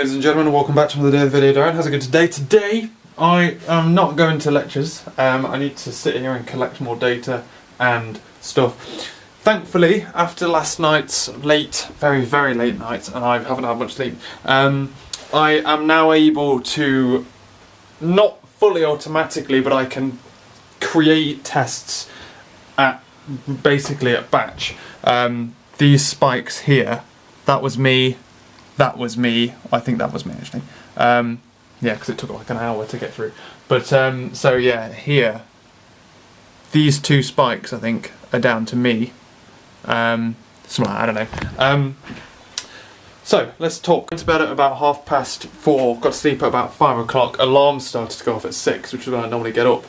ladies and gentlemen, and welcome back to another day of the video. Darren, how's it going today? Today, I am not going to lectures. I need to sit here and collect more data and stuff. Thankfully, after last night's late, very, very late night, and I haven't had much sleep, I am now able to, not fully automatically, but I can create tests at, basically at batch. These spikes here, that was me, I think that was me actually. Yeah, because it took like an hour to get through. But, so yeah, here, these two spikes I think are down to me. Something like, I don't know. So, let's talk. Went to bed at about 4:30, got to sleep at about 5 o'clock. Alarm started to go off at 6, which is when I normally get up.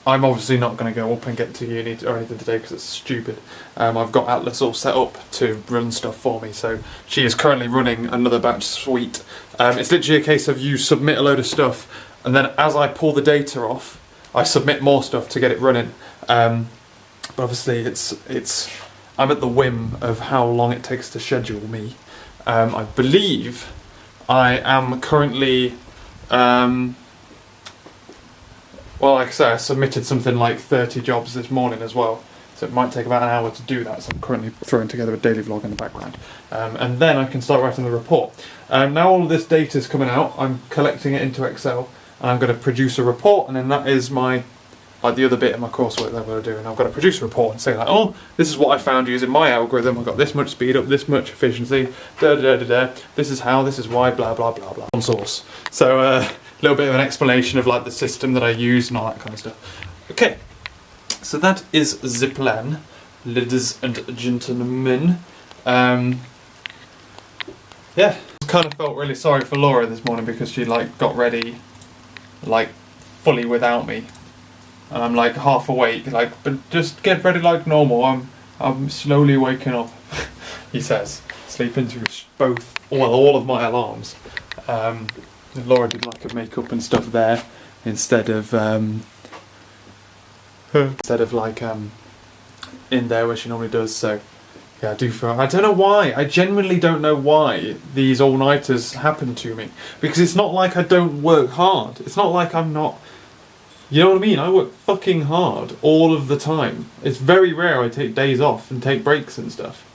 I'm obviously not going to go up and get to uni or anything today because it's stupid. I've got Atlas all set up to run stuff for me, so she is currently running another batch suite. It's literally a case of you submit a load of stuff, and then as I pull the data off, I submit more stuff to get it running. But obviously I'm at the whim of how long it takes to schedule me. I believe I am currently... well, like I say, I submitted something like 30 jobs this morning as well, so it might take about an hour to do that, so I'm currently throwing together a daily vlog in the background. And then I can start writing the report. Now all of this data is coming out, I'm collecting it into Excel, and I'm going to produce a report, and then that is my, like the other bit of my coursework that I'm going to do, and I've got to produce a report and say like, oh, this is what I found using my algorithm, I've got this much speed up, this much efficiency, this is how, this is why, blah blah blah blah, on source. So, little bit of an explanation of like the system that I use and all that kind of stuff. Okay, so that is the plan, ladies and gentlemen. Yeah, kind of felt really sorry for Laura this morning because she like got ready like fully without me, and I'm like half awake, like, but just get ready like normal. I'm slowly waking up. He says, sleeping through all of my alarms. Laura did like her makeup and stuff there instead of like in there where she normally does. So yeah, I don't know why. I genuinely don't know why these all-nighters happen to me, because it's not like I don't work hard. It's not like I'm not. You know what I mean? I work fucking hard all of the time. It's very rare I take days off and take breaks and stuff.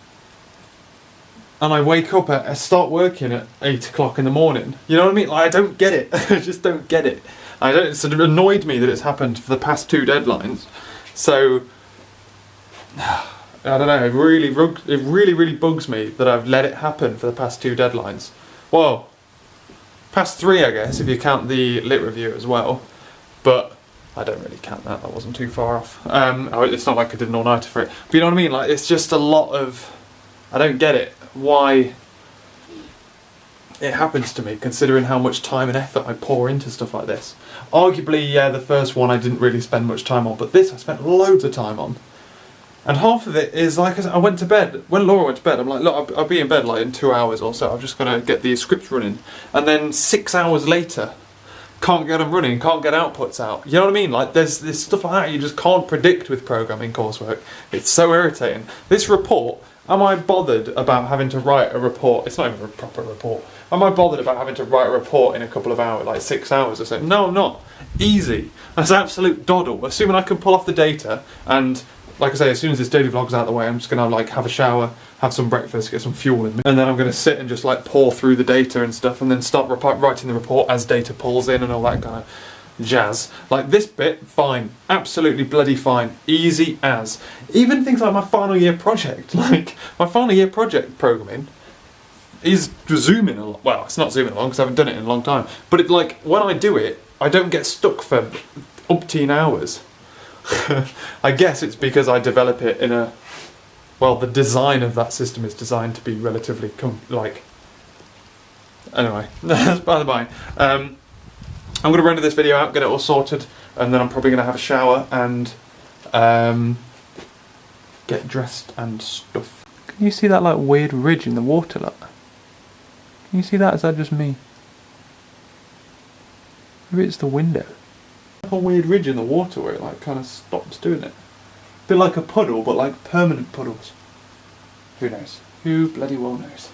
And I wake up I start working at 8 o'clock in the morning. You know what I mean? Like, I don't get it. I just don't get it. It sort of annoyed me that it's happened for the past 2 deadlines. So, I don't know, it really bugs me that I've let it happen for the past 2 deadlines. Well, past 3 I guess, if you count the lit review as well. But I don't really count that wasn't too far off. It's not like I did an all-nighter for it. But you know what I mean? Like, it's just a lot of... I don't get it. Why it happens to me, considering how much time and effort I pour into stuff like this. Arguably, yeah, the first one I didn't really spend much time on, but this I spent loads of time on. And half of it is, like I said, I went to bed. When Laura went to bed, I'm like, look, I'll be in bed like in 2 hours or so. I'm just going to get these scripts running. And then 6 hours later, can't get them running, can't get outputs out. You know what I mean? Like, there's stuff like that you just can't predict with programming coursework. It's so irritating. This report... Am I bothered about having to write a report? It's not even a proper report. Am I bothered about having to write a report in a couple of hours, like 6 hours or so? No, I'm not. Easy. That's absolute doddle. Assuming I can pull off the data, and like I say, as soon as this daily vlog's out of the way, I'm just going to like have a shower, have some breakfast, get some fuel in me, and then I'm going to sit and just like pour through the data and stuff, and then start writing the report as data pulls in and all that kind of jazz. Like this bit, fine, absolutely bloody fine, easy as. Even things like my final year project, like my final year project programming is zooming along. Well, it's not zooming along because I haven't done it in a long time, but it, like, when I do it, I don't get stuck for umpteen hours. I guess it's because I develop it in a, well, the design of that system is designed to be relatively anyway, that's by the by. I'm going to render this video out, get it all sorted, and then I'm probably going to have a shower and get dressed and stuff. Can you see that like weird ridge in the water? Look. Can you see that? Is that just me? Maybe it's the window. Like a weird ridge in the water where it like kind of stops doing it. A bit like a puddle, but like permanent puddles. Who knows? Who bloody well knows?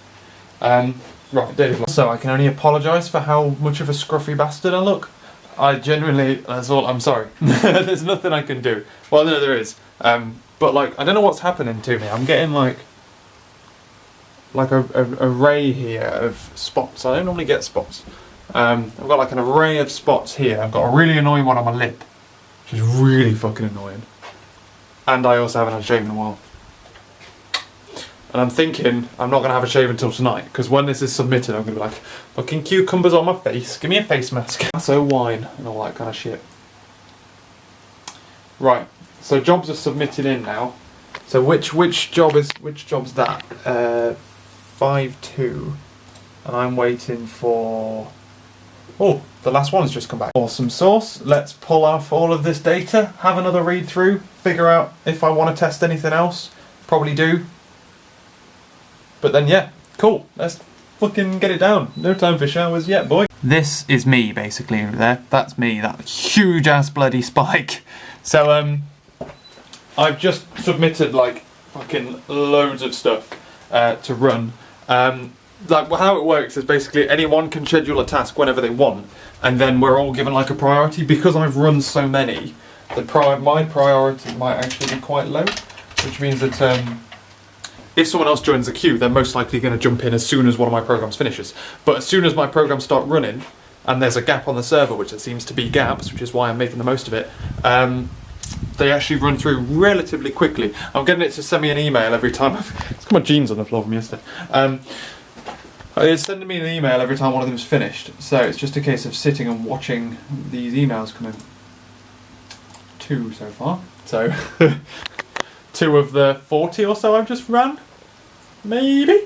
Right, daily vlog. So I can only apologise for how much of a scruffy bastard I look. I genuinely, that's all, I'm sorry. There's nothing I can do. Well, no, there is. But like, I don't know what's happening to me. I'm getting like a array here of spots. I don't normally get spots. I've got like an array of spots here. I've got a really annoying one on my lip, which is really fucking annoying. And I also haven't had a shave in a while. And I'm thinking I'm not going to have a shave until tonight, because when this is submitted I'm going to be like, fucking cucumbers on my face, give me a face mask. So wine and all that kind of shit. Right, so jobs are submitted in now. So which job's that? 5-2. And I'm waiting for... Oh, the last one has just come back. Awesome sauce. Let's pull off all of this data, have another read through, figure out if I want to test anything else. Probably do. But then yeah, cool. Let's fucking get it down. No time for showers yet, boy. This is me basically there. That's me, that huge ass bloody spike. So I've just submitted like fucking loads of stuff to run. Like how it works is basically anyone can schedule a task whenever they want, and then we're all given like a priority. Because I've run so many, my priority might actually be quite low, which means that if someone else joins the queue, they're most likely going to jump in as soon as one of my programs finishes. But as soon as my programs start running, and there's a gap on the server, which there seems to be gaps, which is why I'm making the most of it, they actually run through relatively quickly. I'm getting it to send me an email every time. It's got my jeans on the floor from yesterday. It's sending me an email every time one of them's finished. So it's just a case of sitting and watching these emails come in. 2 so far. So 2 of the 40 or so I've just ran, maybe.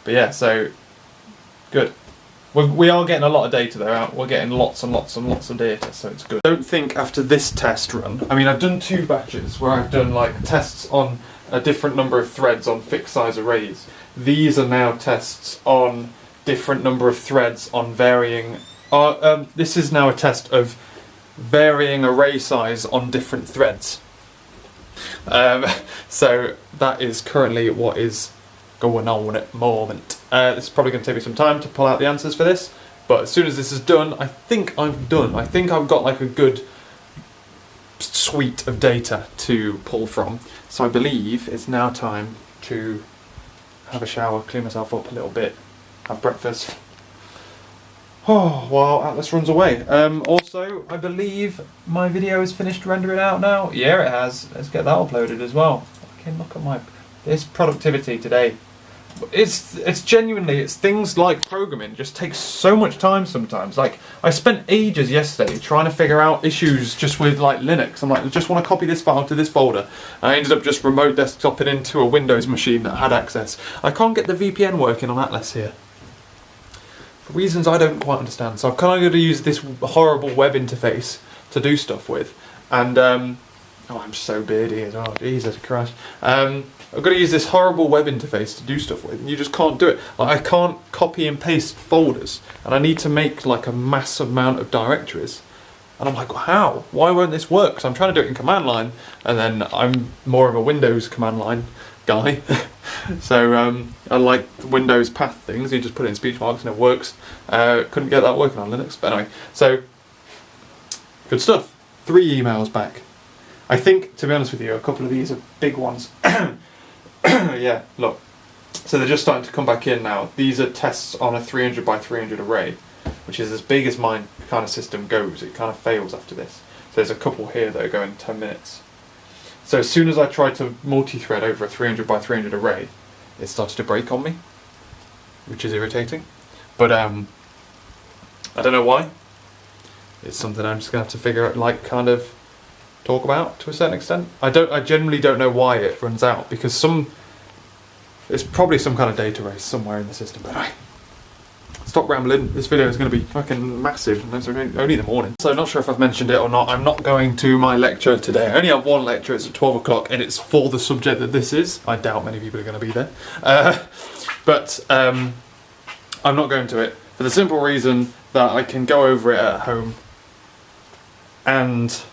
But yeah, so good. We are getting a lot of data though out. We're getting lots and lots and lots of data, so it's good. I don't think after this test run, I mean I've done 2 batches where I've done like tests on a different number of threads on fixed size arrays. These are now tests on different number of threads on varying. This is now a test of varying array size on different threads. So that is currently what is going on at the moment. This is probably going to take me some time to pull out the answers for this, but as soon as this is done, I think I'm done. I think I've got like a good suite of data to pull from. So I believe it's now time to have a shower, clean myself up a little bit, have breakfast. Oh, while Atlas runs away. Also, I believe my video is finished rendering out now. Yeah, it has. Let's get that uploaded as well. Okay, look at this productivity today. It's genuinely, it's things like programming just takes so much time sometimes. Like, I spent ages yesterday trying to figure out issues just with like Linux. I'm like, I just want to copy this file to this folder. And I ended up just remote desktoping into a Windows machine that had access. I can't get the VPN working on Atlas here, for reasons I don't quite understand. So I've kind of got to use this horrible web interface to do stuff with. And, oh, I'm so beardy as well, Jesus Christ. I've got to use this horrible web interface to do stuff with, and you just can't do it. Like, I can't copy and paste folders, and I need to make like a massive amount of directories. And I'm like, how? Why won't this work? Because I'm trying to do it in command line, and then I'm more of a Windows command line guy. So I like the Windows path things, you just put it in speech marks and it works. Couldn't get that working on Linux, but anyway. So, good stuff. 3 emails back. I think, to be honest with you, a couple of these are big ones. Yeah, look. So they're just starting to come back in now. These are tests on a 300 by 300 array, which is as big as my kind of system goes. It kind of fails after this. So there's a couple here that are going 10 minutes. So as soon as I tried to multi-thread over a 300 by 300 array, it started to break on me, which is irritating. But I don't know why. It's something I'm just going to have to figure out, like, kind of talk about to a certain extent. I generally don't know why it runs out, because it's probably some kind of data race somewhere in the system. But anyway, stop rambling. This video is going to be fucking massive, and it's only in the morning. So not sure if I've mentioned it or not, I'm not going to my lecture today. I only have one lecture, it's at 12 o'clock, and it's for the subject that this is. I doubt many people are going to be there. But I'm not going to it for the simple reason that I can go over it at home, and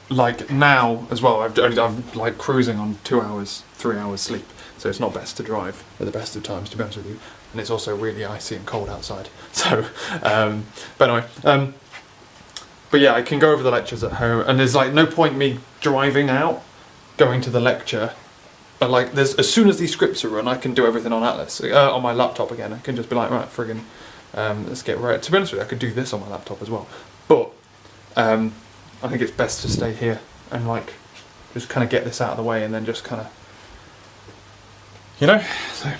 like now as well, I'm like cruising on 2 hours, 3 hours sleep. so it's not best to drive at the best of times, to be honest with you. And it's also really icy and cold outside. So, but anyway, but yeah, I can go over the lectures at home, and there's like no point me driving out, going to the lecture. But like, as soon as these scripts are run, I can do everything on Atlas on my laptop again. I can just be like, right, friggin', let's get right. To be honest with you, I could do this on my laptop as well. But I think it's best to stay here and like just kind of get this out of the way, and then just kind of, you know. So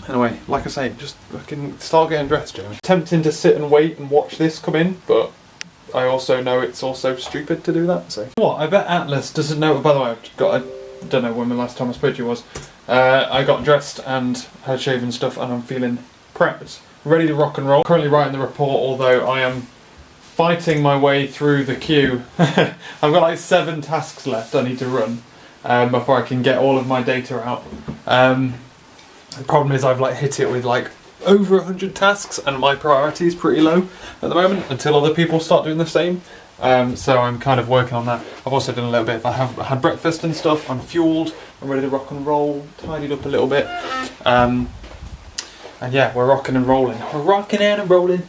anyway, like I say, just fucking start getting dressed, Jeremy. Tempting to sit and wait and watch this come in, but I also know it's also stupid to do that. So what? I bet Atlas doesn't know. By the way, I've got I don't know when the last time I spoke to you was. I got dressed and had shaved and stuff, and I'm feeling prepped, ready to rock and roll. Currently writing the report, although I am fighting my way through the queue. I've got like 7 tasks left I need to run before I can get all of my data out. The problem is I've like hit it with like over 100 tasks, and my priority is pretty low at the moment until other people start doing the same. So I'm kind of working on that. I've also done a little bit. I have had breakfast and stuff. I'm fueled. I'm ready to rock and roll. Tidied up a little bit. And yeah, we're rocking and rolling. We're rocking and rolling.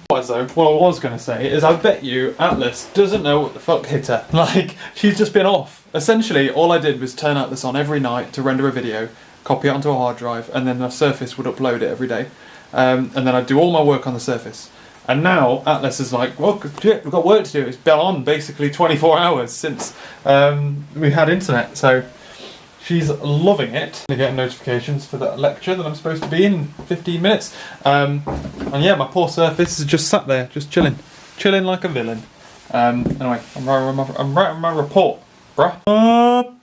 What I was going to say is I bet you Atlas doesn't know what the fuck hit her. Like, she's just been off. Essentially, all I did was turn Atlas on every night to render a video, copy it onto a hard drive, and then the Surface would upload it every day. And then I'd do all my work on the Surface. And now Atlas is like, well, shit, we've got work to do. It's been on basically 24 hours since we had internet. So she's loving it. I get notifications for that lecture that I'm supposed to be in 15 minutes. And yeah, my poor Surface is just sat there, just chilling like a villain. Anyway, I'm writing my report, bruh. Up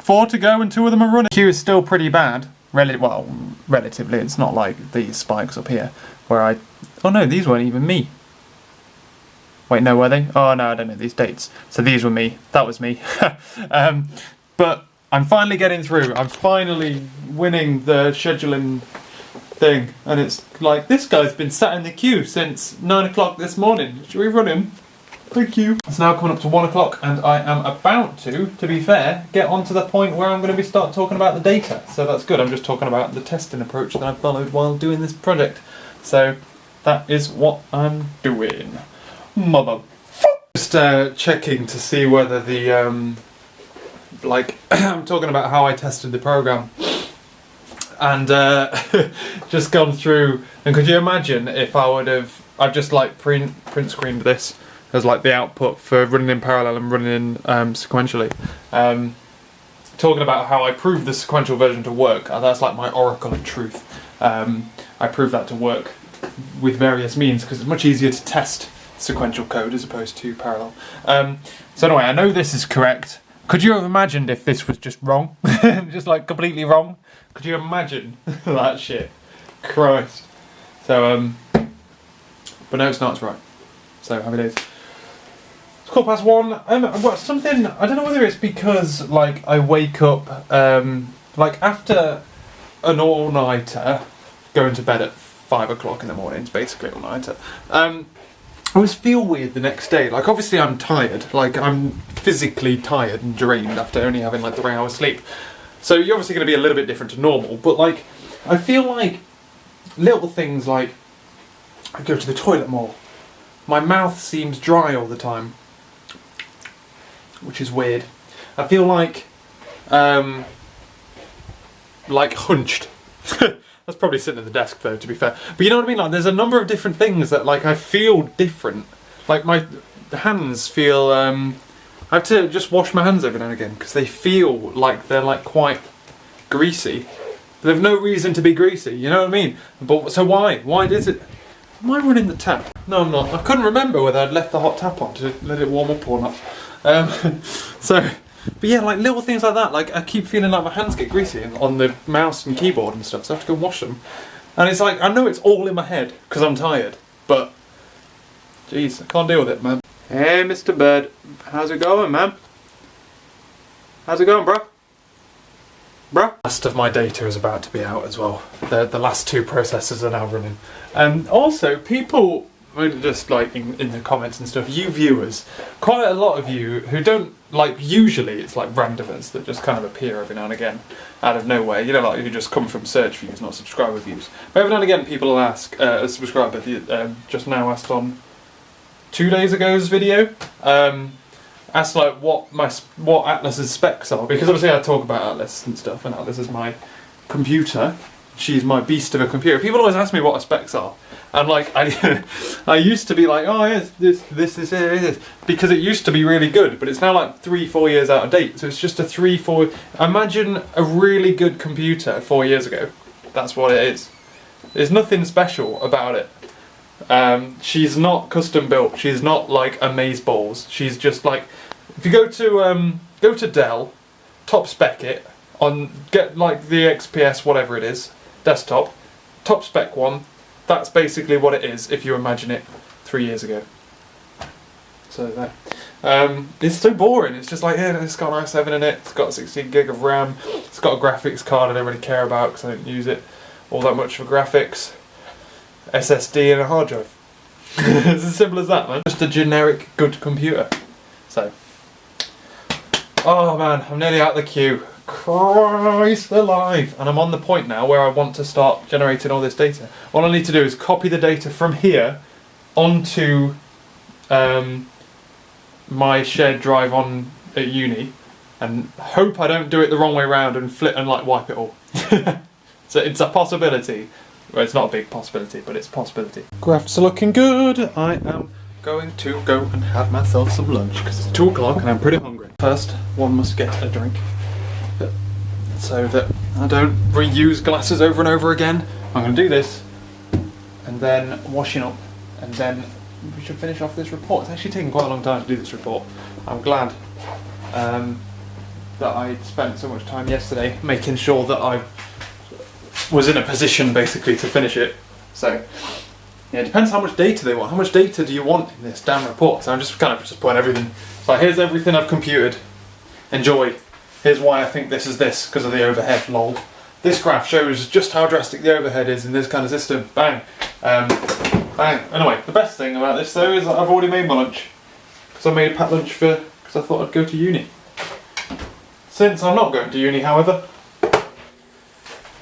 4 to go and 2 of them are running. Queue is still pretty bad. Relatively. It's not like these spikes up here where oh no, these weren't even me. Wait, no, were they? Oh no, I don't know these dates. So these were me. That was me. But I'm finally getting through. I'm finally winning the scheduling thing, and it's like, this guy's been sat in the queue since 9 o'clock this morning. Should we run him? Thank you. It's now coming up to 1 o'clock, and I am about to be fair, get on to the point where I'm going to start talking about the data. So that's good. I'm just talking about the testing approach that I followed while doing this project. So that is what I'm doing. Just checking to see whether the like I'm talking about how I tested the program, and just gone through. And could you imagine if I've just like print screened this as like the output for running in parallel and running in sequentially. Talking about how I proved the sequential version to work. That's like my oracle of truth. I proved that to work with various means because it's much easier to test sequential code as opposed to parallel. So anyway, I know this is correct. Could you have imagined if this was just wrong? Just like completely wrong? Could you imagine that shit? Christ. So, but no, it's not, it's right. So happy days. 1:15. Something, I don't know whether it's because like I wake up like after an all-nighter, going to bed at 5 o'clock in the morning, it's basically all-nighter. I always feel weird the next day. Like obviously I'm tired, like I'm physically tired and drained after only having like 3 hours sleep. So you're obviously going to be a little bit different to normal, but like I feel like little things like I go to the toilet more. My mouth seems dry all the time, which is weird. I feel like hunched. That's probably sitting at the desk though, to be fair. But you know what I mean? Like, there's a number of different things that like I feel different. Like my hands feel. I have to just wash my hands every now and again because they feel like they're like quite greasy. But they've no reason to be greasy. You know what I mean? But so why? Why is it? Am I running the tap? No, I'm not. I couldn't remember whether I'd left the hot tap on to let it warm up or not. But yeah, like little things like that. Like I keep feeling like my hands get greasy on the mouse and keyboard and stuff, so I have to go wash them. And it's like, I know it's all in my head because I'm tired, but jeez, I can't deal with it, man. Hey, Mr. Bird, how's it going, man? How's it going, bruh? Last of my data is about to be out as well. The last 2 processors are now running. And also, people just like in the comments and stuff, you viewers, quite a lot of you who don't, like, usually it's like randomers that just kind of appear every now and again out of nowhere, you know, like who just come from search views, not subscriber views. But every now and again people will ask, a subscriber just now asked on 2 days ago's video, asked like what Atlas's specs are, because obviously I talk about Atlas and stuff, and Atlas is my computer. She's my beast of a computer. People always ask me what her specs are, and like I used to be like, oh yes, this is it, because it used to be really good, but it's now like 3-4 years out of date. So it's just a 3-4. Imagine a really good computer 4 years ago. That's what it is. There's nothing special about it. She's not custom built. She's not like amazeballs. She's just like, if you go to Dell, top spec it on, get like the XPS whatever it is, desktop, top spec one. That's basically what it is if you imagine it 3 years ago. So there. It's so boring. It's just like, yeah, it's got an i7 in it. It's got 16 gig of RAM. It's got a graphics card I don't really care about because I don't use it all that much for graphics. SSD and a hard drive. It's as simple as that, man. Just a generic good computer. So, oh man, I'm nearly out the queue. Christ alive! And I'm on the point now where I want to start generating all this data. All I need to do is copy the data from here onto my shared drive at uni, and hope I don't do it the wrong way around and flip and like wipe it all. So it's a possibility. Well, it's not a big possibility, but it's a possibility. Graphs are looking good. I am going to go and have myself some lunch because it's 2 o'clock and I'm pretty hungry. First, one must get a drink so that I don't reuse glasses over and over again. I'm going to do this and then washing up, and then we should finish off this report. It's actually taken quite a long time to do this report. I'm glad that I spent so much time yesterday making sure that I was in a position basically to finish it. So yeah, it depends how much data they want. How much data do you want in this damn report? So I'm just kind of just putting everything. So here's everything I've computed. Enjoy. Here's why I think this is this, because of the overhead, lol. This graph shows just how drastic the overhead is in this kind of system. Bang. Bang. Anyway, the best thing about this though is that I've already made my lunch. Because I made a packed lunch because I thought I'd go to uni. Since I'm not going to uni, however,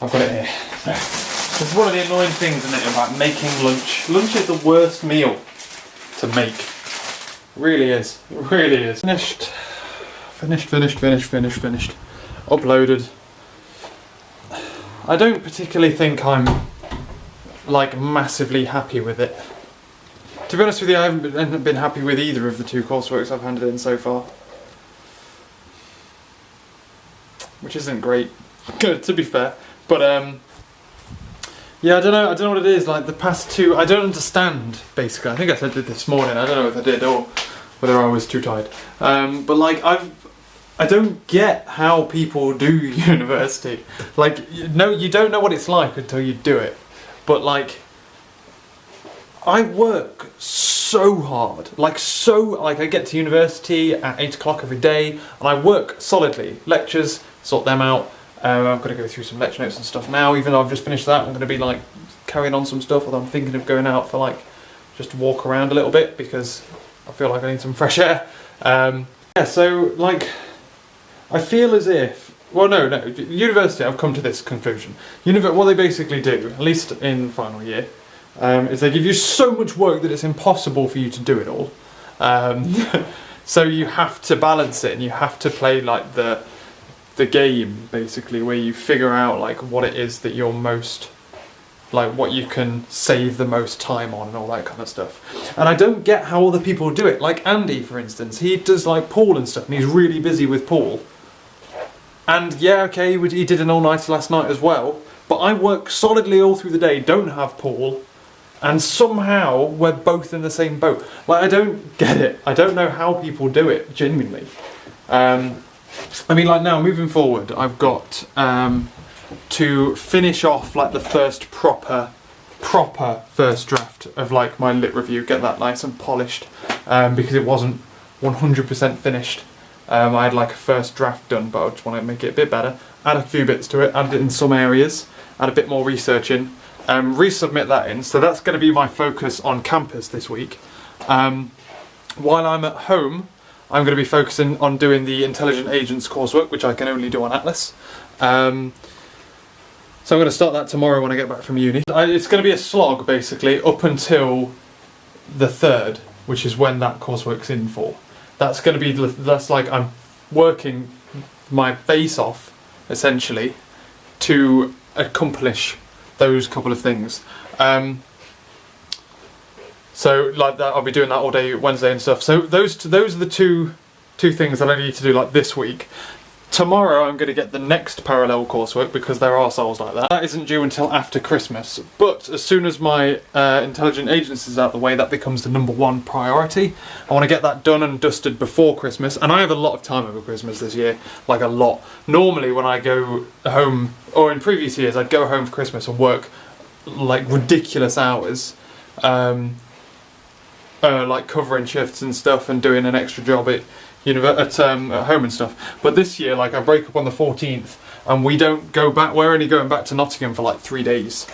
I've got it here. So, this is one of the annoying things, isn't it, about making lunch. Lunch is the worst meal to make. It really is. It really is. Finished. Uploaded. I don't particularly think I'm like massively happy with it. To be honest with you, I haven't been happy with either of the 2 courseworks I've handed in so far. Which isn't great, to be fair. But yeah, I don't know what it is. Like the past 2, I don't understand. Basically, I think I said it this morning. I don't know if I did or whether I was too tired. But like I don't get how people do university. Like, no, you don't know what it's like until you do it. But like, I work so hard. Like I get to university at 8 o'clock every day, and I work solidly. Lectures, sort them out. I'm going to go through some lecture notes and stuff now. Even though I've just finished that, I'm going to be like carrying on some stuff. Although I'm thinking of going out for like just to walk around a little bit because I feel like I need some fresh air. Yeah, so like I feel as if, well, no, university. I've come to this conclusion. What they basically do, at least in final year, is they give you so much work that it's impossible for you to do it all. So you have to balance it, and you have to play like the game basically, where you figure out like what it is that you're most, like what you can save the most time on and all that kind of stuff. And I don't get how other people do it. Like Andy, for instance, he does like pool and stuff, and he's really busy with pool. And yeah, okay, he did an all-nighter last night as well, but I work solidly all through the day, don't have pool, and somehow we're both in the same boat. Like, I don't get it. I don't know how people do it, genuinely. I mean, like now, moving forward, I've got to finish off like the first proper first draft of like my lit review, get that nice and polished, because it wasn't 100% finished. I had like a first draft done, but I just want to make it a bit better, add a few bits to it, add it in some areas, add a bit more research in, resubmit that in. So that's going to be my focus on campus this week. While I'm at home, I'm going to be focusing on doing the Intelligent Agents coursework, which I can only do on Atlas. So I'm going to start that tomorrow when I get back from uni. It's going to be a slog, basically, up until the 3rd, which is when that coursework's in for. That's going to be, that's like I'm working my face off, essentially, to accomplish those couple of things. So like that, I'll be doing that all day Wednesday and stuff. So those are the two things that I need to do like this week. Tomorrow I'm going to get the next parallel coursework because there are souls like that. That isn't due until after Christmas, but as soon as my Intelligent Agents is out of the way, that becomes the #1 priority. I want to get that done and dusted before Christmas, and I have a lot of time over Christmas this year, like a lot. Normally when I go home, or in previous years, I'd go home for Christmas and work like ridiculous hours, like covering shifts and stuff and doing an extra job at home and stuff. But this year, like, I break up on the 14th and we don't go back. We're only going back to Nottingham for like 3 days.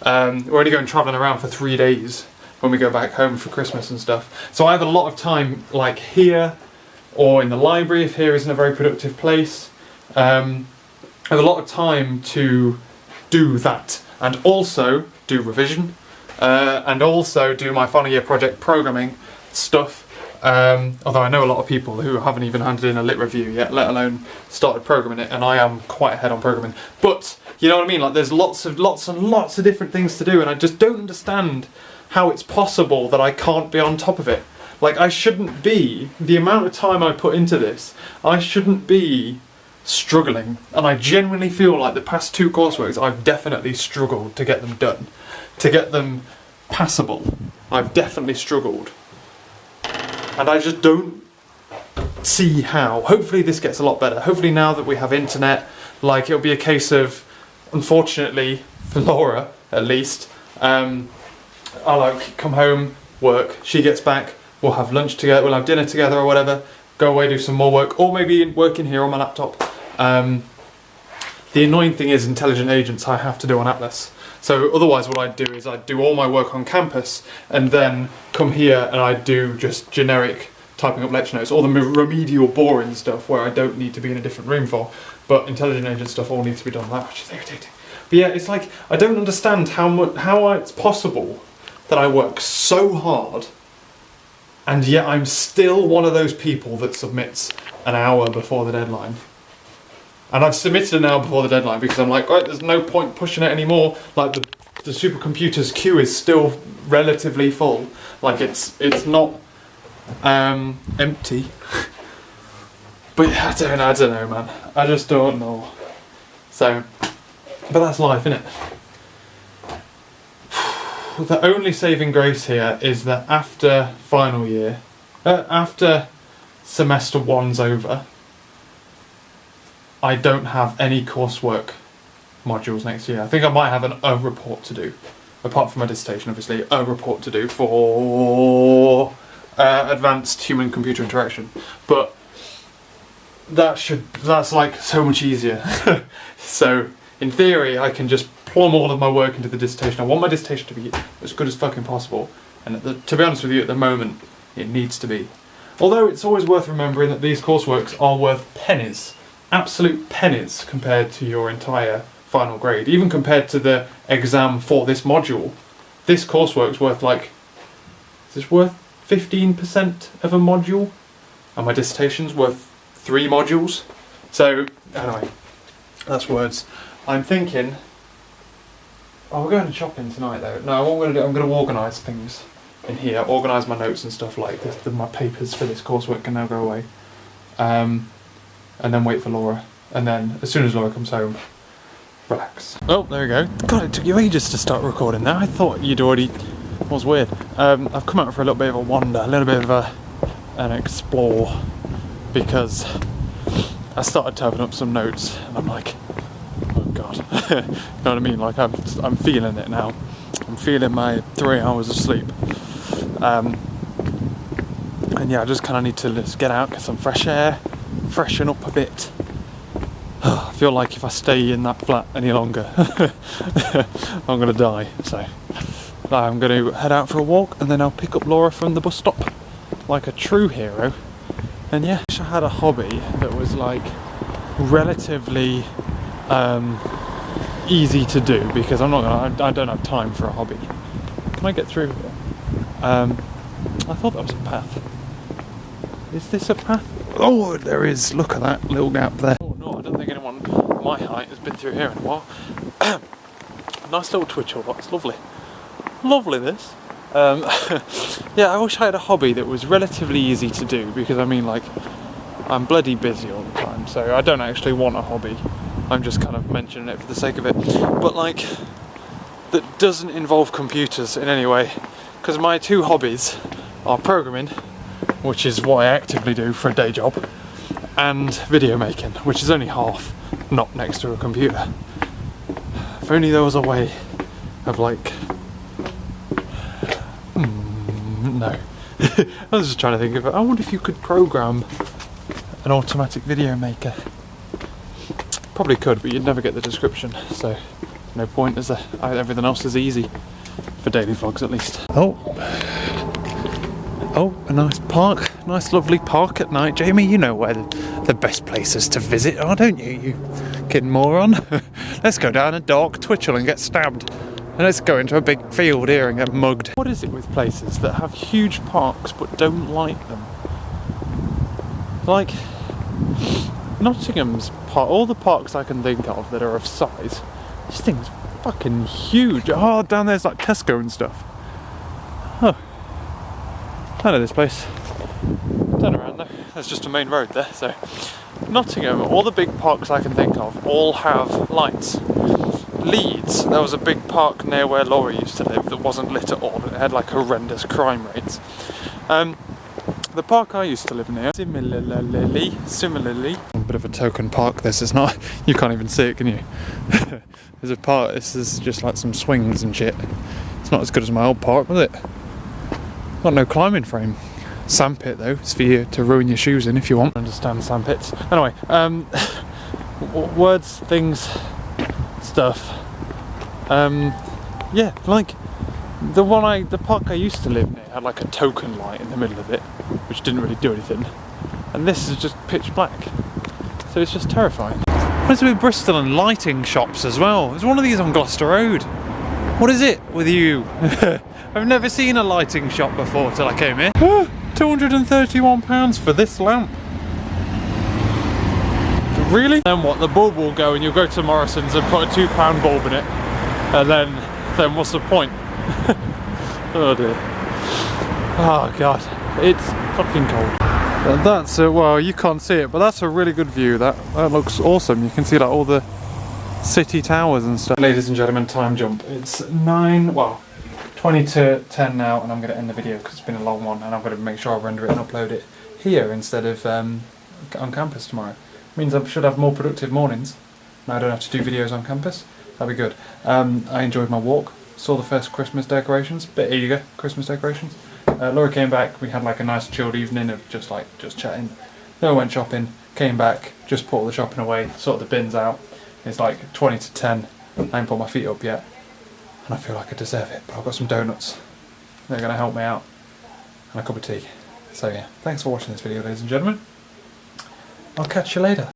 We're only going travelling around for 3 days when we go back home for Christmas and stuff. So I have a lot of time like here or in the library if here isn't a very productive place. I have a lot of time to do that and also do revision and also do my final year project programming stuff. Although I know a lot of people who haven't even handed in a lit review yet, let alone started programming it, and I am quite ahead on programming. But you know what I mean? Like, there's lots and lots of different things to do, and I just don't understand how it's possible that I can't be on top of it. Like, I shouldn't be, the amount of time I put into this, I shouldn't be struggling. And I genuinely feel like the past 2 courseworks, I've definitely struggled to get them done, to get them passable. I've definitely struggled. And I just don't see how. Hopefully this gets a lot better. Hopefully now that we have internet, like, it'll be a case of, unfortunately, for Laura at least, I'll like come home, work, she gets back, we'll have lunch together, we'll have dinner together or whatever, go away, do some more work, or maybe work in here on my laptop. The annoying thing is Intelligent Agents I have to do on Atlas. So otherwise what I'd do is I'd do all my work on campus and then come here and I'd do just generic typing up lecture notes, all the remedial boring stuff where I don't need to be in a different room for. But Intelligent Agent stuff all needs to be done that, which is irritating. But yeah, it's like, I don't understand how it's possible that I work so hard and yet I'm still one of those people that submits an hour before the deadline. And I've submitted an hour before the deadline because I'm like, right, there's no point pushing it anymore. Like, the supercomputer's queue is still relatively full. Like, it's not empty. But yeah, I don't know, man. I just don't know. So, but that's life, innit? The only saving grace here is that after final year, after semester 1's over, I don't have any coursework modules next year. I think I might have a report to do, apart from my dissertation, obviously, a report to do for advanced human-computer interaction. But that's like so much easier. So in theory, I can just plumb all of my work into the dissertation. I want my dissertation to be as good as fucking possible, and to be honest with you, at the moment, it needs to be. Although it's always worth remembering that these courseworks are worth pennies. Absolute pennies compared to your entire final grade. Even compared to the exam for this module, this coursework's worth like, is this worth 15% of a module? And my dissertation's worth 3 modules. So, anyway, that's words. I'm thinking, oh, we're going shopping tonight though. No, what I'm going to organise things in here, organise my notes and stuff like this. My papers for this coursework can now go away. And then wait for Laura, and then as soon as Laura comes home, relax. Oh, there we go. God, it took you ages to start recording there. I thought you'd already... It was weird. I've come out for a little bit of a wander, a little bit of an explore, because I started typing up some notes, and I'm like, oh God. You know what I mean? Like, I'm feeling it now. I'm feeling my 3 hours of sleep. And yeah, I just kind of need to just get out, get some fresh air, freshen up a bit, I feel like if I stay in that flat any longer, I'm going to die. So I'm going to head out for a walk, and then I'll pick up Laura from the bus stop like a true hero. And yeah, I wish I had a hobby that was like relatively easy to do, because I don't have time for a hobby. Can I get through here? I thought that was a path. Is this a path? Oh, there is. Look at that little gap there. Oh no, I don't think anyone my height has been through here in a while. Nice little twitch hole. It's lovely. Lovely this. Yeah, I wish I had a hobby that was relatively easy to do, because I mean, like, I'm bloody busy all the time, so I don't actually want a hobby. I'm just kind of mentioning it for the sake of it. But like, that doesn't involve computers in any way, because my two hobbies are programming, which is what I actively do for a day job, and video making, which is only half not next to a computer. If only there was a way of like... no. I was just trying to think of it. I wonder if you could program an automatic video maker. Probably could, but you'd never get the description, so no point, is there? Everything else is easy, for daily vlogs at least. Oh, a nice park. Nice lovely park at night. Jamie, you know where the best places to visit are, don't you, you kidding moron? Let's go down a dark twitchell and get stabbed. And let's go into a big field here and get mugged. What is it with places that have huge parks but don't like them? Like, Nottingham's park, all the parks I can think of that are of size, this thing's fucking huge. Oh, down there's like Tesco and stuff. Oh, I know this place. Turn around though, there's just a main road there. So, Nottingham, all the big parks I can think of all have lights. Leeds, there was a big park near where Laura used to live that wasn't lit at all. It had like horrendous crime rates. The park I used to live near, similarly, a bit of a token park this is not, you can't even see it, can you? There's a park, this is just like some swings and shit. It's not as good as my old park, was it? Got no climbing frame. Sandpit though, it's for you to ruin your shoes in if you want. Understand sandpits. Anyway, words, things, stuff. Yeah, like the park I used to live near had like a token light in the middle of it, which didn't really do anything. And this is just pitch black. So it's just terrifying. What is it with Bristol and lighting shops as well? There's one of these on Gloucester Road. What is it with you? I've never seen a lighting shop before till I came here. £231 for this lamp. Really? Then what? The bulb will go and you'll go to Morrison's and put a £2 bulb in it. And then what's the point? Oh dear. Oh god. It's fucking cold. And that's well, you can't see it, but that's a really good view. That looks awesome. You can see like all the city towers and stuff. Ladies and gentlemen, time jump. It's 20 to 10 now, and I'm going to end the video because it's been a long one, and I'm going to make sure I render it and upload it here instead of on campus tomorrow. Means I should have more productive mornings. Now I don't have to do videos on campus. That'd be good. I enjoyed my walk. Saw the first Christmas decorations. Bit eager, Christmas decorations. Laura came back. We had like a nice chilled evening of just chatting. Then I went shopping. Came back. Just put all the shopping away. Sorted the bins out. It's like 20 to 10. I haven't put my feet up yet, and I feel like I deserve it. But I've got some donuts. They're going to help me out, and a cup of tea. So yeah, thanks for watching this video, ladies and gentlemen. I'll catch you later.